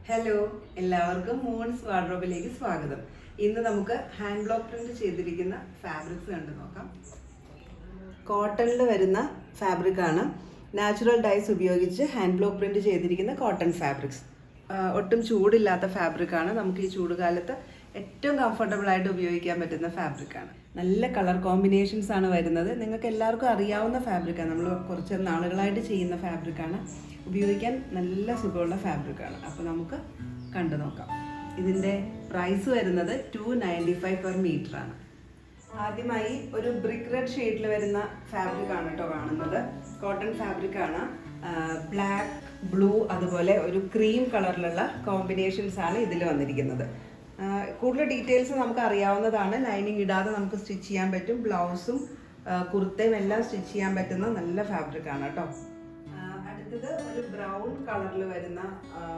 Hello, എല്ലാവർക്കും moons വാർഡ്രോബിലേക്ക് സ്വാഗതം. ഇന്ന് നമുക്ക് ഹാൻഡ് ബ്ലോക്ക് പ്രിന്റ് ചെയ്തിരിക്കുന്ന ഫാബ്രിക്സ് കണ്ടു നോക്കാം. കോട്ടണിൽ വരുന്ന ഫാബ്രിക്കാണ്. നാച്ചുറൽ ഡൈസ് ഉപയോഗിച്ച് ഹാൻഡ് ബ്ലോക്ക് പ്രിന്റ് ചെയ്തിരിക്കുന്ന കോട്ടൺ ഫാബ്രിക്സ്. ഒട്ടും ചൂടില്ലാത്ത ഫാബ്രിക്കാണ്. നമുക്ക് ഈ ചൂടുകാലത്ത് ഏറ്റവും കംഫർട്ടബിൾ ആയിട്ട് ഉപയോഗിക്കാൻ പറ്റുന്ന ഫാബ്രിക്കാണ്. നല്ല കളർ കോമ്പിനേഷൻസ് ആണ് വരുന്നത്. നിങ്ങൾക്ക് എല്ലാവർക്കും അറിയാവുന്ന ഫാബ്രിക്കാണ്. നമ്മൾ കുറച്ച് നാളുകളായിട്ട് ചെയ്യുന്ന ഫാബ്രിക്കാണ്. ഉപയോഗിക്കാൻ നല്ല സുഖമുള്ള ഫാബ്രിക്കാണ്. അപ്പോൾ നമുക്ക് കണ്ടു നോക്കാം. ഇതിൻ്റെ പ്രൈസ് വരുന്നത് 295 പെർ മീറ്റർ ആണ്. ആദ്യമായി ഒരു ബ്രിക്ക് റെഡ് ഷെയ്ഡിൽ വരുന്ന ഫാബ്രിക്കാണ് കേട്ടോ കാണുന്നത്. കോട്ടൺ ഫാബ്രിക്കാണ്. ബ്ലാക്ക്, ബ്ലൂ, അതുപോലെ ഒരു ക്രീം കളറിലുള്ള കോമ്പിനേഷൻസ് ആണ് ഇതിൽ വന്നിരിക്കുന്നത്. കൂടുതൽ ഡീറ്റെയിൽസ് നമുക്ക് അറിയാവുന്നതാണ്. ലൈനിങ് ഇടാതെ നമുക്ക് സ്റ്റിച്ച് ചെയ്യാൻ പറ്റും. ബ്ലൗസും കുർത്തയും എല്ലാം സ്റ്റിച്ച് ചെയ്യാൻ പറ്റുന്ന നല്ല ഫാബ്രിക്കാണ് കേട്ടോ. അടുത്തത് ഒരു ബ്രൗൺ കളറിൽ വരുന്ന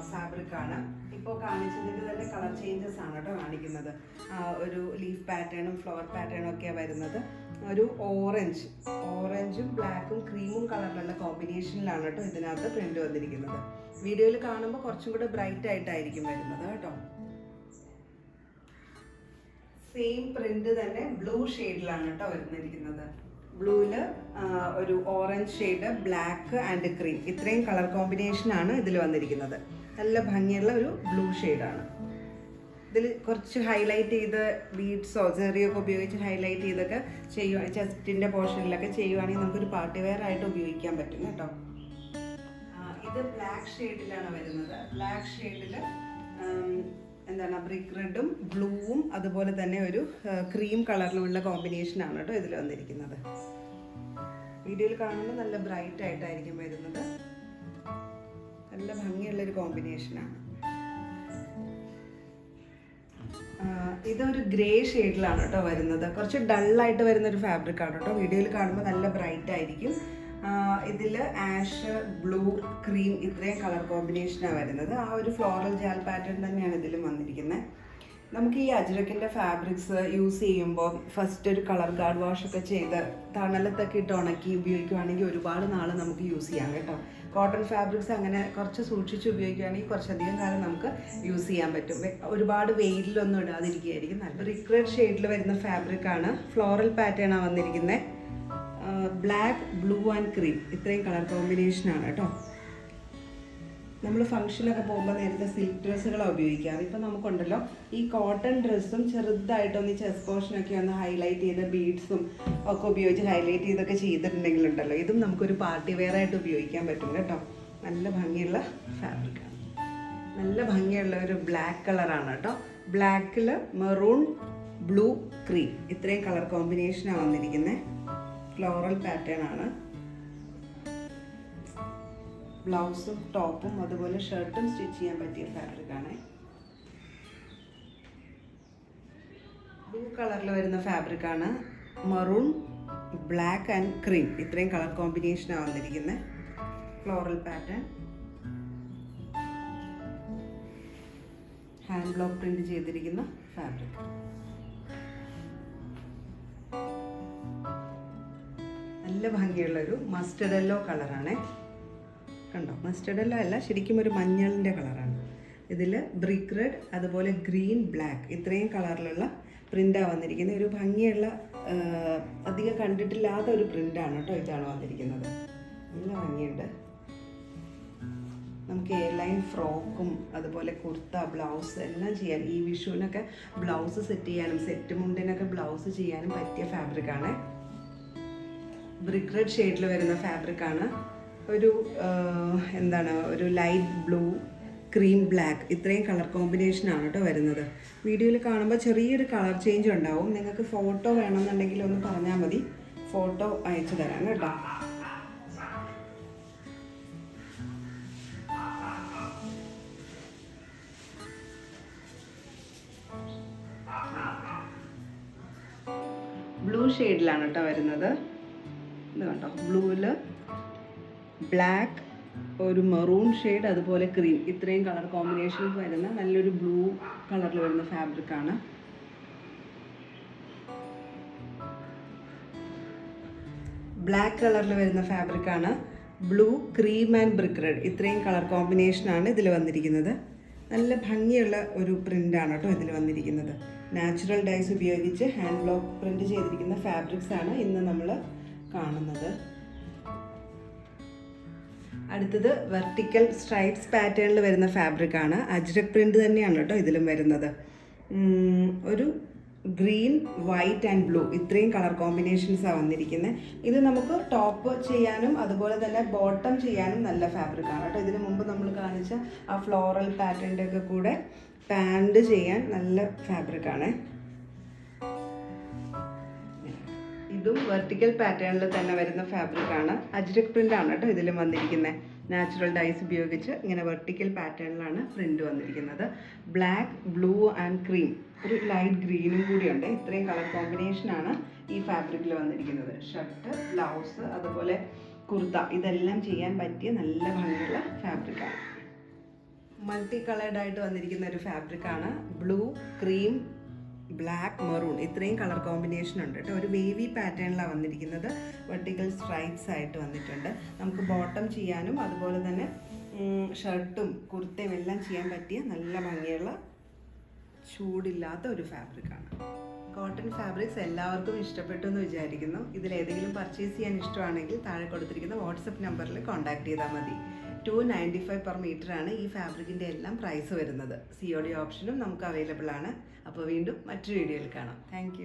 ഫാബ്രിക്കാണ്. ഇപ്പോൾ കാണിച്ചതിൻ്റെ തന്നെ കളർ ചേഞ്ചസ് ആണ് കേട്ടോ കാണിക്കുന്നത്. ഒരു ലീഫ് പാറ്റേണും ഫ്ലവർ പാറ്റേണും ഒക്കെയാണ് വരുന്നത്. ഒരു ഓറഞ്ചും ബ്ലാക്കും ക്രീമും കളറിലുള്ള കോമ്പിനേഷനിലാണ് കേട്ടോ ഇതിനകത്ത് പ്രിന്റ് വന്നിരിക്കുന്നത്. വീഡിയോയിൽ കാണുമ്പോൾ കുറച്ചും കൂടെ ബ്രൈറ്റ് ആയിട്ടായിരിക്കും വരുന്നത് കേട്ടോ. സെയിം പ്രിന്റ് തന്നെ ബ്ലൂ ഷെയ്ഡിലാണ് കേട്ടോ വരുന്നിരിക്കുന്നത്. ബ്ലൂവില് ഒരു orange shade, black and cream, ഇത്രയും കളർ കോമ്പിനേഷനാണ് ഇതിൽ വന്നിരിക്കുന്നത്. നല്ല ഭംഗിയുള്ള ഒരു ബ്ലൂ ഷെയ്ഡാണ്. ഇതിൽ കുറച്ച് ഹൈലൈറ്റ് ചെയ്ത് ബീഡ്സോ ചെറിയൊക്കെ ഉപയോഗിച്ച് ഹൈലൈറ്റ് ചെയ്തൊക്കെ ചെയ്യുക, ചെസ്റ്റിൻ്റെ പോർഷനിലൊക്കെ ചെയ്യുവാണെങ്കിൽ നമുക്കൊരു പാർട്ടി വെയർ ആയിട്ട് ഉപയോഗിക്കാൻ പറ്റും കേട്ടോ. ഇത് ബ്ലാക്ക് ഷെയ്ഡിലാണ് വരുന്നത്. ബ്ലാക്ക് ഷെയ്ഡിൽ എന്താണ് ബ്രിക്ക് റെഡും ബ്ലൂവും അതുപോലെ തന്നെ ഒരു ക്രീം കളറിലുമുള്ള കോമ്പിനേഷനാണ് കേട്ടോ ഇതിൽ വന്നിരിക്കുന്നത്. വീഡിയോയിൽ കാണുമ്പോൾ നല്ല ബ്രൈറ്റ് ആയിട്ടായിരിക്കും വരുന്നത്. നല്ല ഭംഗിയുള്ളൊരു കോമ്പിനേഷനാണ്. ഇതൊരു ഗ്രേ ഷെയ്ഡിലാണ് കേട്ടോ വരുന്നത്. കുറച്ച് ഡള്ളായിട്ട് വരുന്നൊരു ഫാബ്രിക്കാണ് കേട്ടോ. വീഡിയോയിൽ കാണുമ്പോൾ നല്ല ബ്രൈറ്റ് ആയിരിക്കും. ഇതിൽ ആഷ്, ബ്ലൂ, ക്രീം ഇത്രയും കളർ കോമ്പിനേഷനാണ് വരുന്നത്. ആ ഒരു ഫ്ലോറൽ ജാൽ പാറ്റേൺ തന്നെയാണ് ഇതിലും വന്നിരിക്കുന്നത്. നമുക്ക് ഈ അജ്രക്കിൻ്റെ ഫാബ്രിക്സ് യൂസ് ചെയ്യുമ്പോൾ ഫസ്റ്റ് ഒരു കളർ ഗാർഡ് വാഷൊക്കെ ചെയ്ത് തണലത്തൊക്കെ ഇട്ട് ഉണക്കി ഉപയോഗിക്കുകയാണെങ്കിൽ ഒരുപാട് നാൾ നമുക്ക് യൂസ് ചെയ്യാം കേട്ടോ. കോട്ടൺ ഫാബ്രിക്സ് അങ്ങനെ കുറച്ച് സൂക്ഷിച്ച് ഉപയോഗിക്കുകയാണെങ്കിൽ കുറച്ചധികം കാലം നമുക്ക് യൂസ് ചെയ്യാൻ പറ്റും. ഒരുപാട് വെയിലൊന്നും ഇടാതിരിക്കുകയായിരിക്കും നല്ല. ബ്രിക്ക് റെഡ് ഷെയ്ഡിൽ വരുന്ന ഫാബ്രിക്കാണ്. ഫ്ലോറൽ പാറ്റേണാണ് വന്നിരിക്കുന്നത്. ബ്ലാക്ക്, ബ്ലൂ ആൻഡ് ക്രീം ഇത്രയും കളർ കോമ്പിനേഷനാണ് കേട്ടോ. നമ്മൾ ഫംഗ്ഷനൊക്കെ പോകുമ്പോൾ നേരത്തെ സിൽക്ക് ഡ്രസ്സുകളാണ് ഉപയോഗിക്കാറ്. ഇപ്പം നമുക്കുണ്ടല്ലോ ഈ കോട്ടൺ ഡ്രസ്സും ചെറുതായിട്ടൊന്ന് ഈ ചെസ്റ്റ് പോർഷനൊക്കെ ഒന്ന് ഹൈലൈറ്റ് ചെയ്ത് ബീഡ്സും ഒക്കെ ഉപയോഗിച്ച് ഹൈലൈറ്റ് ചെയ്തൊക്കെ ചെയ്തിട്ടുണ്ടെങ്കിലുണ്ടല്ലോ ഇതും നമുക്കൊരു പാർട്ടി വെയർ ആയിട്ട് ഉപയോഗിക്കാൻ പറ്റും കേട്ടോ. നല്ല ഭംഗിയുള്ള ഫാബ്രിക്കാണ്. നല്ല ഭംഗിയുള്ള ഒരു ബ്ലാക്ക് കളറാണ് കേട്ടോ. ബ്ലാക്കിൽ മെറൂൺ, ബ്ലൂ, ക്രീം ഇത്രയും കളർ കോമ്പിനേഷനാണ് വന്നിരിക്കുന്നത്. ഫ്ലോറൽ പാറ്റേൺ ആണ്. ബ്ലൗസും ടോപ്പും അതുപോലെ ഷർട്ടും സ്റ്റിച്ച് ചെയ്യാൻ പറ്റിയ ഫാബ്രിക്കാണ്. ബ്ലൂ കളറിൽ വരുന്ന ഫാബ്രിക്കാണ്. മറൂൺ, ബ്ലാക്ക് ആൻഡ് ക്രീം ഇത്രയും കളർ കോമ്പിനേഷനാണ് വന്നിരിക്കുന്നത്. Floral pattern, hand block print ചെയ്തിരിക്കുന്ന ഫാബ്രിക്. നല്ല ഭംഗിയുള്ളൊരു മസ്റ്റർഡ് യെല്ലോ കളറാണ്. കണ്ടോ, മസ്റ്റർഡ് യെല്ലോ അല്ല, ശരിക്കും ഒരു മഞ്ഞളിൻ്റെ കളറാണ്. ഇതിൽ ബ്രിക്ക് റെഡ് അതുപോലെ ഗ്രീൻ, ബ്ലാക്ക് ഇത്രയും കളറിലുള്ള പ്രിൻ്റാണ് വന്നിരിക്കുന്നത്. ഒരു ഭംഗിയുള്ള അധികം കണ്ടിട്ടില്ലാത്ത ഒരു പ്രിൻ്റാണ് കേട്ടോ ഇതാണ് വന്നിരിക്കുന്നത്. നല്ല ഭംഗിയുണ്ട്. നമുക്ക് എയർലൈൻ ഫ്രോക്കും അതുപോലെ കുർത്ത, ബ്ലൗസ് എല്ലാം ചെയ്യാൻ, ഈ വിഷുവിനൊക്കെ ബ്ലൗസ് സെറ്റ് ചെയ്യാനും സെറ്റ് മുണ്ടിനൊക്കെ ബ്ലൗസ് ചെയ്യാനും പറ്റിയ ഫാബ്രിക്കാണ്. ബ്രിക്ക് റെഡ് ഷെയ്ഡിൽ വരുന്ന ഫാബ്രിക്കാണ്. ഒരു ഒരു ലൈറ്റ് ബ്ലൂ, ക്രീം, ബ്ലാക്ക് ഇത്രയും കളർ കോമ്പിനേഷനാണ് കേട്ടോ വരുന്നത്. വീഡിയോയിൽ കാണുമ്പോൾ ചെറിയൊരു കളർ ചേഞ്ച് ഉണ്ടാവും. നിങ്ങൾക്ക് ഫോട്ടോ വേണമെന്നുണ്ടെങ്കിൽ ഒന്ന് പറഞ്ഞാൽ മതി, ഫോട്ടോ അയച്ചു തരാം കേട്ടോ. ബ്ലൂ ഷെയ്ഡിലാണ് കേട്ടോ വരുന്നത്. ഇത് കണ്ടോ, ബ്ലൂവിൽ ബ്ലാക്ക്, ഒരു മെറൂൺ ഷെയ്ഡ് അതുപോലെ ക്രീം ഇത്രയും കളർ കോമ്പിനേഷൻസ് വരുന്ന നല്ലൊരു ബ്ലൂ കളറിൽ വരുന്ന ഫാബ്രിക്കാണ്. ബ്ലാക്ക് കളറിൽ വരുന്ന ഫാബ്രിക്കാണ്. Blue, cream and brick red ഇത്രയും കളർ കോമ്പിനേഷനാണ് ഇതിൽ വന്നിരിക്കുന്നത്. നല്ല ഭംഗിയുള്ള ഒരു പ്രിൻ്റാണ് കേട്ടോ ഇതിൽ വന്നിരിക്കുന്നത്. നാച്ചുറൽ ഡൈസ് ഉപയോഗിച്ച് ഹാൻഡ് ബ്ലോക്ക് പ്രിൻ്റ് ചെയ്തിരിക്കുന്ന ഫാബ്രിക്സ് ആണ് ഇന്ന് നമ്മൾ കാണുന്നത്. അടുത്തത് വെർട്ടിക്കൽ സ്ട്രൈപ്സ് പാറ്റേണിൽ വരുന്ന ഫാബ്രിക്കാണ്. അജ്രക് പ്രിൻ്റ് തന്നെയാണ് കേട്ടോ ഇതിലും വരുന്നത്. ഒരു ഗ്രീൻ, വൈറ്റ് ആൻഡ് ബ്ലൂ ഇത്രയും കളർ കോമ്പിനേഷൻസാണ് വന്നിരിക്കുന്നത്. ഇത് നമുക്ക് ടോപ്പ് ചെയ്യാനും അതുപോലെ തന്നെ ബോട്ടം ചെയ്യാനും നല്ല ഫാബ്രിക്കാണ് കേട്ടോ. ഇതിന് മുമ്പ് നമ്മൾ കാണിച്ച ആ ഫ്ലോറൽ പാറ്റേണിൻ്റെ ഒക്കെ കൂടെ പാൻറ് ചെയ്യാൻ നല്ല ഫാബ്രിക്കാണ്. ഇതും വെർട്ടിക്കൽ പാറ്റേണിൽ തന്നെ വരുന്ന ഫാബ്രിക്കാണ്. അജ്രക് പ്രിൻ്റാണ് കേട്ടോ ഇതിലും വന്നിരിക്കുന്നത്. നാച്ചുറൽ ഡൈസ് ഉപയോഗിച്ച് ഇങ്ങനെ വെർട്ടിക്കൽ പാറ്റേണിലാണ് പ്രിൻ്റ് വന്നിരിക്കുന്നത്. ബ്ലാക്ക്, ബ്ലൂ ആൻഡ് ക്രീം, ഒരു ലൈറ്റ് ഗ്രീനും കൂടിയുണ്ട്. ഇത്രയും കളർ കോമ്പിനേഷനാണ് ഈ ഫാബ്രിക്കിൽ വന്നിരിക്കുന്നത്. ഷർട്ട്, ബ്ലൗസ്, അതുപോലെ കുർത്ത ഇതെല്ലാം ചെയ്യാൻ പറ്റിയ നല്ല ഭംഗിയുള്ള ഫാബ്രിക്കാണ്. മൾട്ടി കളേർഡായിട്ട് വന്നിരിക്കുന്ന ഒരു ഫാബ്രിക്കാണ്. ബ്ലൂ, ക്രീം, ബ്ലാക്ക്, മെറൂൺ ഇത്രയും കളർ കോമ്പിനേഷൻ ഉണ്ട് കേട്ടോ. ഒരു വേവി പാറ്റേണിലാണ് വന്നിരിക്കുന്നത്. വെർട്ടിക്കൽ സ്ട്രൈപ്സ് ആയിട്ട് വന്നിട്ടുണ്ട്. നമുക്ക് ബോട്ടം ചെയ്യാനും അതുപോലെ തന്നെ ഷർട്ടും കുർത്തയും എല്ലാം ചെയ്യാൻ പറ്റിയ നല്ല ഭംഗിയുള്ള ചൂടില്ലാത്ത ഒരു ഫാബ്രിക്കാണ്. കോട്ടൺ ഫാബ്രിക്സ് എല്ലാവർക്കും ഇഷ്ടപ്പെട്ടു എന്ന് വിചാരിക്കുന്നു. ഇതിലേതെങ്കിലും പർച്ചേസ് ചെയ്യാൻ ഇഷ്ടമാണെങ്കിൽ താഴെ കൊടുത്തിരിക്കുന്ന വാട്സപ്പ് നമ്പറിൽ കോൺടാക്ട് ചെയ്താൽ മതി. 295 per meter ആണ് ഈ ഫാബ്രിക്കിൻ്റെ എല്ലാം പ്രൈസ് വരുന്നത്. COD ഓപ്ഷനും നമുക്ക് അവൈലബിൾ ആണ്. അപ്പോൾ വീണ്ടും മറ്റൊരു വീഡിയോയിൽ കാണാം. താങ്ക്